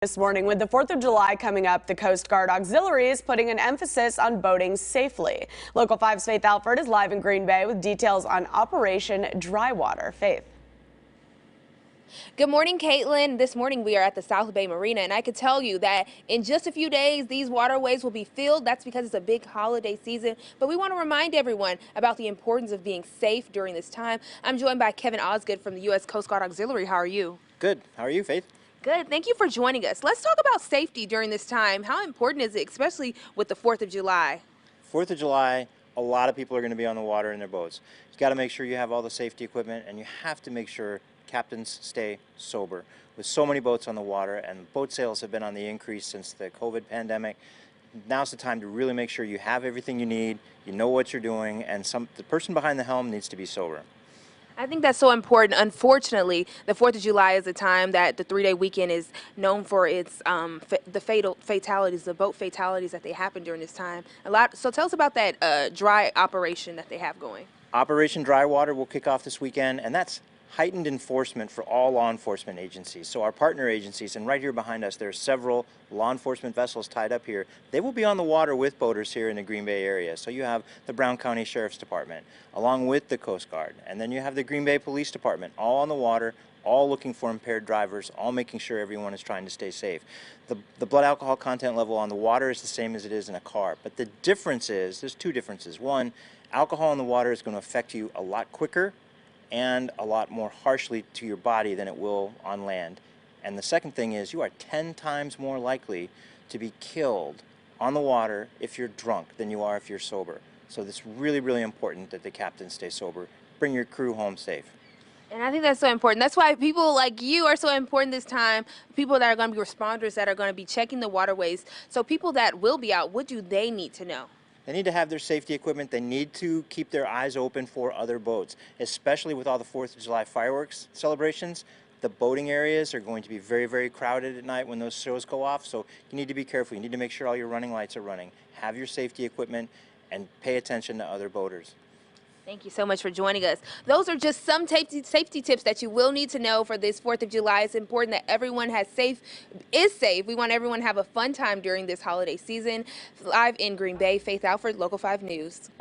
This morning, with the 4th of July coming up, the Coast Guard Auxiliary is putting an emphasis on boating safely. Local 5's Faith Alford is live in Green Bay with details on Operation Dry Water. Faith. Good morning, Caitlin. This morning we are at the South Bay Marina, and I can tell you that in just a few days these waterways will be filled. That's because it's a big holiday season. But we want to remind everyone about the importance of being safe during this time. I'm joined by Kevin Osgood from the U.S. Coast Guard Auxiliary. How are you? Good. How are you, Faith? Good. Thank you for joining us. Let's talk about safety during this time. How important is it, especially with the 4th of July? 4th of July, a lot of people are going to be on the water in their boats. You got to make sure you have all the safety equipment, and you have to make sure captains stay sober. With so many boats on the water, and boat sales have been on the increase since the COVID pandemic, now's the time to really make sure you have everything you need, you know what you're doing, and the person behind the helm needs to be sober. I think that's so important. Unfortunately, the 4th of July is a time that the 3-day weekend is known for its the fatalities, the boat fatalities that they happen during this time. So tell us about that dry operation that they have going. Operation Dry Water will kick off this weekend, and that's heightened enforcement for all law enforcement agencies. So our partner agencies, and right here behind us, there are several law enforcement vessels tied up here. They will be on the water with boaters here in the Green Bay area. So you have the Brown County Sheriff's Department, along with the Coast Guard, and then you have the Green Bay Police Department, all on the water, all looking for impaired drivers, all making sure everyone is trying to stay safe. The blood alcohol content level on the water is the same as it is in a car, but the difference is, there's two differences. One, alcohol in the water is going to affect you a lot quicker and a lot more harshly to your body than it will on land. And the second thing is, you are 10 times more likely to be killed on the water if you're drunk than you are if you're sober. So it's really, really important that the captain stay sober. Bring your crew home safe. And I think that's so important. That's why people like you are so important this time. People that are going to be responders, that are going to be checking the waterways. So people that will be out, what do they need to know? They need to have their safety equipment. They need to keep their eyes open for other boats, especially with all the 4th of July fireworks celebrations. The boating areas are going to be very, very crowded at night when those shows go off, so you need to be careful. You need to make sure all your running lights are running. Have your safety equipment and pay attention to other boaters. Thank you so much for joining us. Those are just some safety tips that you will need to know for this 4th of July. It's important that everyone is safe. We want everyone to have a fun time during this holiday season. Live in Green Bay, Faith Alford, Local 5 News.